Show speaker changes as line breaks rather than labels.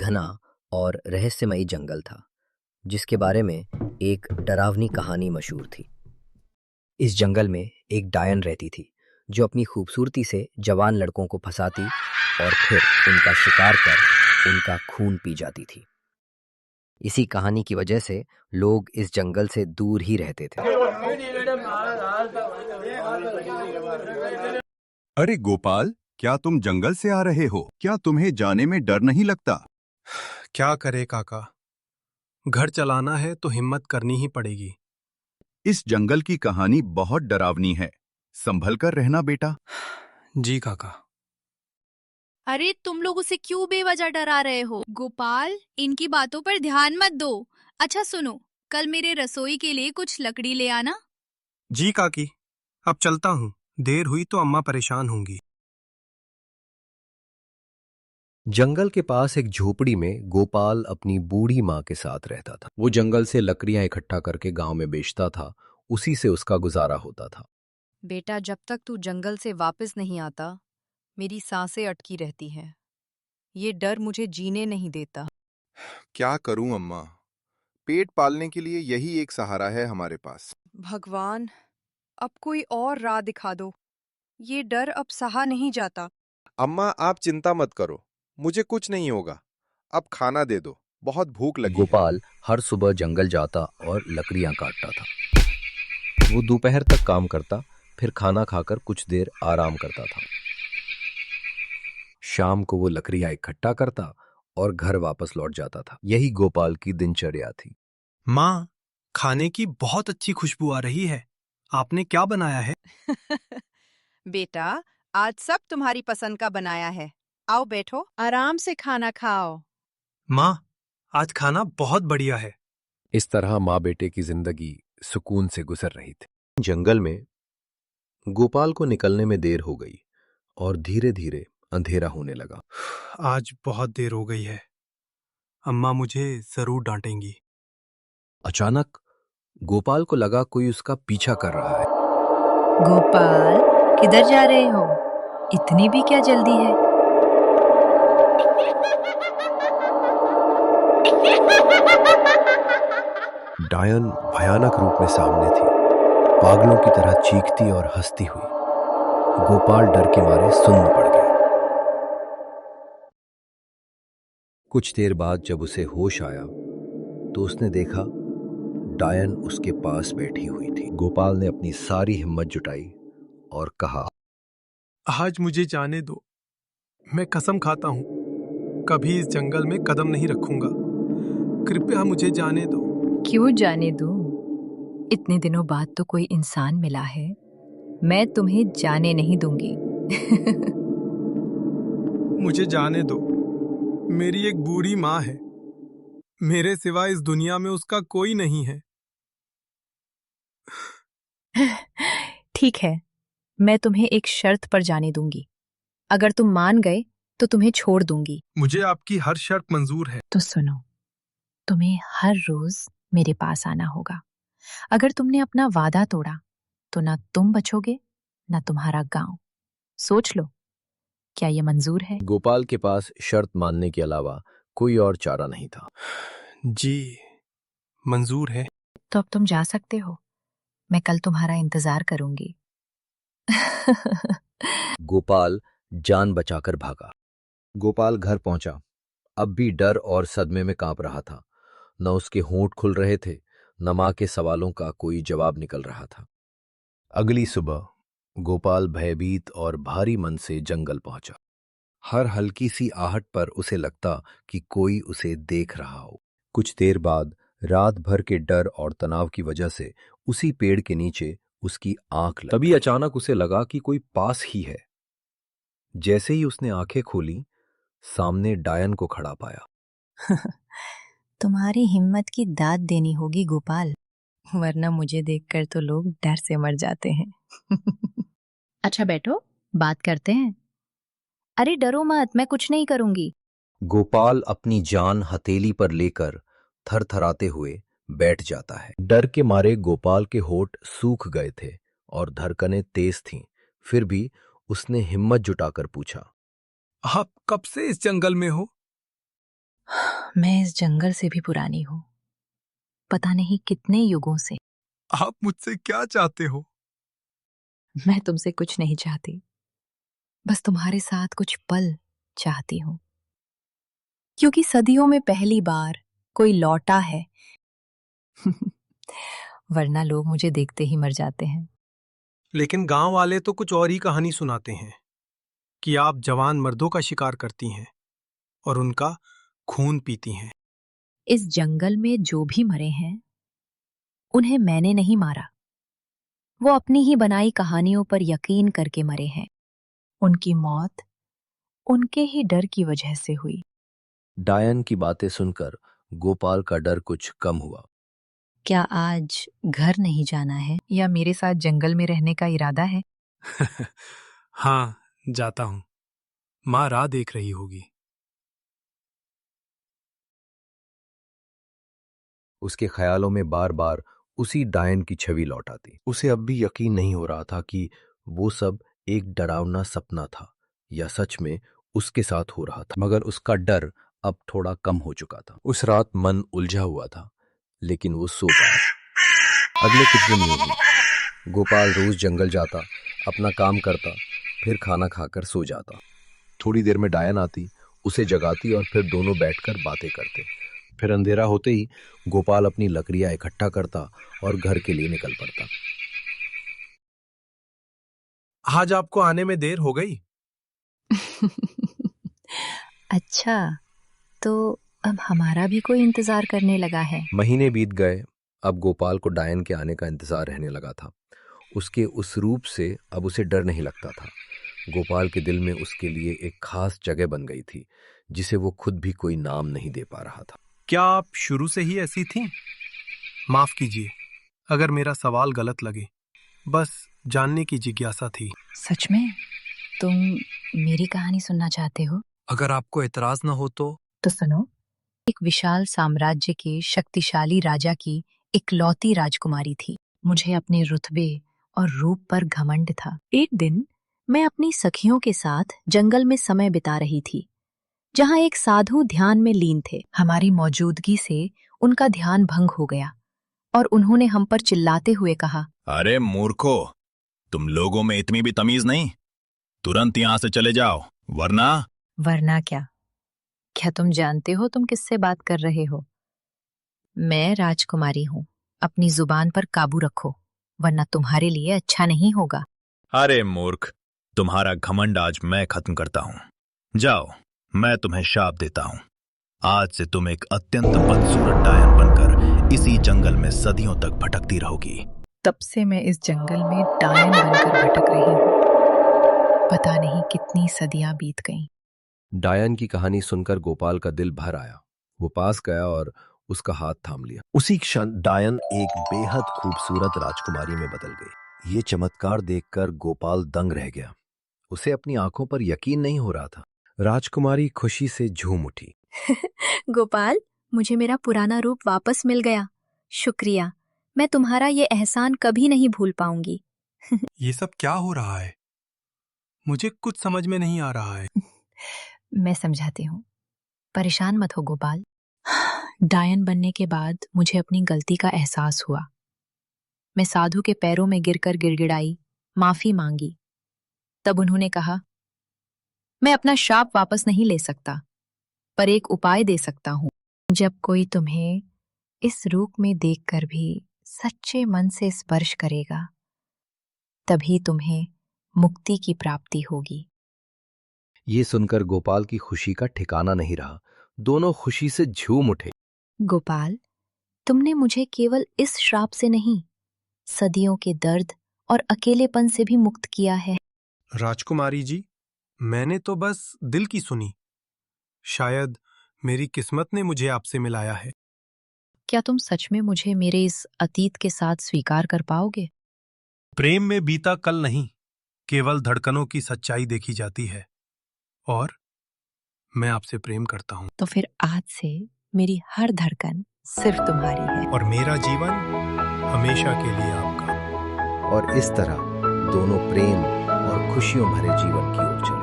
घना और रहस्यमयी जंगल था जिसके बारे में एक डरावनी कहानी मशहूर थी। इस जंगल में एक डायन रहती थी जो अपनी खूबसूरती से जवान लड़कों को फंसाती और फिर उनका शिकार कर उनका खून पी जाती थी। इसी कहानी की वजह से लोग इस जंगल से दूर ही रहते थे।
अरे गोपाल, क्या तुम जंगल से आ रहे हो? क्या तुम्हें जाने में डर नहीं लगता?
क्या करे काका, घर चलाना है तो हिम्मत करनी ही पड़ेगी।
इस जंगल की कहानी बहुत डरावनी है, संभल कर रहना बेटा।
जी काका।
अरे तुम लोग उसे क्यों बेवजह डरा रहे हो? गोपाल, इनकी बातों पर ध्यान मत दो। अच्छा सुनो, कल मेरे रसोई के लिए कुछ लकड़ी ले आना।
जी काकी, अब चलता हूँ, देर हुई तो अम्मा परेशान होंगी।
जंगल के पास एक झोपड़ी में गोपाल अपनी बूढ़ी माँ के साथ रहता था। वो जंगल से लकड़ियां इकट्ठा करके गांव में बेचता था, उसी से उसका गुजारा होता था।
बेटा, जब तक तू जंगल से वापस नहीं आता, मेरी सांसें अटकी रहती हैं। ये डर मुझे जीने नहीं देता।
क्या करूं अम्मा, पेट पालने के लिए यही एक सहारा है हमारे पास।
भगवान, अब कोई और राह दिखा दो। ये डर अब सहा नहीं जाता।
अम्मा आप चिंता मत करो, मुझे कुछ नहीं होगा। अब खाना दे दो, बहुत भूख लगी है।
गोपाल हर सुबह जंगल जाता और लकड़ियां काटता था। वो दोपहर तक काम करता, फिर खाना खाकर कुछ देर आराम करता था। शाम को वो लकड़ियां इकट्ठा करता और घर वापस लौट जाता था। यही गोपाल की दिनचर्या थी।
माँ, खाने की बहुत अच्छी खुशबू आ रही है। आपने क्या बनाया है?
बेटा, आज सब तुम्हारी पसंद का बनाया है। आओ बैठो, आराम से खाना खाओ।
माँ, आज खाना बहुत बढ़िया है।
इस तरह माँ बेटे की जिंदगी सुकून से गुजर रही थी। जंगल में गोपाल को निकलने में देर हो गई और धीरे धीरे अंधेरा होने लगा।
आज बहुत देर हो गई है, अम्मा मुझे जरूर डांटेंगी।
अचानक गोपाल को लगा कोई उसका पीछा कर रहा है।
गोपाल, किधर जा रहे हो? इतनी भी क्या जल्दी है?
डायन भयानक रूप में सामने थी, पागलों की तरह चीखती और हंसती हुई। गोपाल डर के मारे सुन्न पड़ गया। कुछ देर बाद जब उसे होश आया तो उसने देखा डायन उसके पास बैठी हुई थी। गोपाल ने अपनी सारी हिम्मत जुटाई और कहा,
आज मुझे जाने दो। मैं कसम खाता हूँ, कभी इस जंगल में कदम नहीं रखूंगा। कृपया मुझे जाने दो।
क्यों जाने दूं? इतने दिनों बाद तो कोई इंसान मिला है। मैं तुम्हें जाने नहीं दूंगी।
मुझे जाने दो। मेरी एक बूढ़ी माँ है, मेरे सिवा इस दुनिया में उसका कोई नहीं है।
ठीक है, मैं तुम्हें एक शर्त पर जाने दूंगी। अगर तुम मान गए तो तुम्हें छोड़ दूंगी।
मुझे आपकी हर शर्त मंजूर है।
तो सुनो, तुम्हें हर रोज मेरे पास आना होगा। अगर तुमने अपना वादा तोड़ा तो ना तुम बचोगे ना तुम्हारा गांव। सोच लो, क्या ये मंजूर है?
गोपाल के पास शर्त मानने के अलावा कोई और चारा नहीं था।
जी, मंजूर है।
तो अब तुम जा सकते हो। मैं कल तुम्हारा इंतजार करूंगी।
गोपाल जान बचाकर भागा। गोपाल घर पहुंचा, अब भी डर और सदमे में कांप रहा था। न उसके होंठ खुल रहे थे, न मां के सवालों का कोई जवाब निकल रहा था। अगली सुबह गोपाल भयभीत और भारी मन से जंगल पहुंचा। हर हल्की सी आहट पर उसे लगता कि कोई उसे देख रहा हो। कुछ देर बाद रात भर के डर और तनाव की वजह से उसी पेड़ के नीचे उसकी आंख लगी। तभी अचानक उसे लगा कि कोई पास ही है। जैसे ही उसने आंखें खोली, सामने डायन को खड़ा पाया।
तुम्हारी हिम्मत की दाद देनी होगी गोपाल, वरना मुझे देखकर तो लोग डर से मर जाते हैं। अच्छा बैठो, बात करते हैं। अरे डरो मत, मैं कुछ नहीं करूंगी।
गोपाल अपनी जान हथेली पर लेकर थरथराते हुए बैठ जाता है। डर के मारे गोपाल के होंठ सूख गए थे और धड़कनें तेज थीं। फिर भी उसने हिम्मत जुटाकर पूछा,
आप कब से इस जंगल में हो?
मैं इस जंगल से भी पुरानी हूँ, पता नहीं कितने युगों से।
आप मुझसे क्या चाहते हो?
मैं तुमसे कुछ नहीं चाहती, बस तुम्हारे साथ कुछ पल चाहती हूँ, क्योंकि सदियों में पहली बार कोई लौटा है। वरना लोग मुझे देखते ही मर जाते हैं।
लेकिन गांव वाले तो कुछ और ही कहानी सुनाते हैं कि आप जवान मर्दों का शिकार करती हैं और उनका खून पीती हैं।
इस जंगल में जो भी मरे हैं, उन्हें मैंने नहीं मारा। वो अपनी ही बनाई कहानियों पर यकीन करके मरे हैं। उनकी मौत उनके ही डर की वजह से हुई।
डायन की बातें सुनकर गोपाल का डर कुछ कम हुआ।
क्या आज घर नहीं जाना है या मेरे साथ जंगल में रहने का इरादा है?
हाँ, जाता हूं। माँ राह देख रही होगी।
उसके ख्यालों में बार बार उसी डायन की छवि लौट आती। उसे अब भी यकीन नहीं हो रहा था कि वो सब एक डरावना सपना था या सच में उसके साथ हो रहा था, मगर उसका डर अब थोड़ा कम हो चुका था। उस रात मन उलझा हुआ था, लेकिन वो सो पाया। अगले कुछ दिन यूं ही गोपाल रोज जंगल जाता, अपना काम करता, फिर खाना खाकर सो जाता। थोड़ी देर में डायन आती, उसे जगाती और फिर दोनों बैठकर बातें करते। फिर अंधेरा होते ही गोपाल अपनी लकड़ियां इकट्ठा करता और घर के लिए निकल पड़ता।
आज आपको आने में देर हो गई।
अच्छा, तो अब हमारा भी कोई इंतजार करने लगा है।
महीने बीत गए। अब गोपाल को डायन के आने का इंतजार रहने लगा था। उसके उस रूप से अब उसे डर नहीं लगता था। गोपाल के दिल में उसके लिए एक खास जगह बन गई थी, जिसे वो खुद भी कोई नाम नहीं दे पा रहा था।
क्या आप शुरू से ही ऐसी थीं? माफ कीजिए अगर मेरा सवाल गलत लगे, बस जानने की जिज्ञासा थी।
सच में तुम मेरी कहानी सुनना चाहते हो?
अगर आपको एतराज न हो तो
सुनो। एक विशाल साम्राज्य के शक्तिशाली राजा की इकलौती राजकुमारी थी। मुझे अपने रुतबे और रूप पर घमंड था। एक दिन मैं अपनी सखियों के साथ जंगल में समय बिता रही थी, जहाँ एक साधु ध्यान में लीन थे। हमारी मौजूदगी से उनका ध्यान भंग हो गया और उन्होंने हम पर चिल्लाते हुए कहा,
अरे मूर्खो, तुम लोगों में इतनी भी तमीज नहीं? तुरंत यहां से चले जाओ, वरना।
वरना क्या? क्या तुम जानते हो तुम किससे बात कर रहे हो? मैं राजकुमारी हूँ। अपनी जुबान पर काबू रखो, वरना तुम्हारे लिए अच्छा नहीं होगा।
अरे मूर्ख, तुम्हारा घमंड आज मैं खत्म करता हूं। जाओ, मैं तुम्हें शाप देता हूं। आज से तुम एक अत्यंत बदसूरत डायन बनकर इसी जंगल में सदियों तक भटकती रहोगी।
तब से मैं इस जंगल में डायन बनकर भटक रही हूँ। पता नहीं कितनी सदियां बीत गईं।
डायन की कहानी सुनकर गोपाल का दिल भर आया। वो पास गया और उसका हाथ थाम लिया। उसी क्षण डायन एक बेहद खूबसूरत राजकुमारी में बदल गई। ये चमत्कार देखकर गोपाल दंग रह गया। उसे अपनी आंखों पर यकीन नहीं हो रहा था। राजकुमारी खुशी से झूम उठी।
गोपाल, मुझे मेरा पुराना रूप वापस मिल गया। शुक्रिया, मैं तुम्हारा ये एहसान कभी नहीं भूल पाऊंगी।
ये सब क्या हो रहा है? मुझे कुछ समझ में नहीं आ रहा है।
मैं समझाती हूँ, परेशान मत हो गोपाल। डायन बनने के बाद मुझे अपनी गलती का एहसास हुआ। मैं साधु के पैरों में गिरकर गिड़गिड़ाई, माफी मांगी। तब उन्होंने कहा, मैं अपना श्राप वापस नहीं ले सकता, पर एक उपाय दे सकता हूँ। जब कोई तुम्हें इस रूप में देखकर भी सच्चे मन से स्पर्श करेगा, तभी तुम्हें मुक्ति की प्राप्ति होगी।
ये सुनकर गोपाल की खुशी का ठिकाना नहीं रहा। दोनों खुशी से झूम उठे।
गोपाल, तुमने मुझे केवल इस श्राप से नहीं, सदियों के दर्द और अकेलेपन से भी मुक्त किया है।
राजकुमारी जी, मैंने तो बस दिल की सुनी। शायद मेरी किस्मत ने मुझे आपसे मिलाया है।
क्या तुम सच में मुझे मेरे इस अतीत के साथ स्वीकार कर पाओगे?
प्रेम में बीता कल नहीं, केवल धड़कनों की सच्चाई देखी जाती है, और मैं आपसे प्रेम करता हूँ।
तो फिर आज से मेरी हर धड़कन सिर्फ तुम्हारी है।
और मेरा जीवन हमेशा के लिए आपका।
और इस तरह दोनों प्रेम और खुशियों भरे जीवन की ओर चले।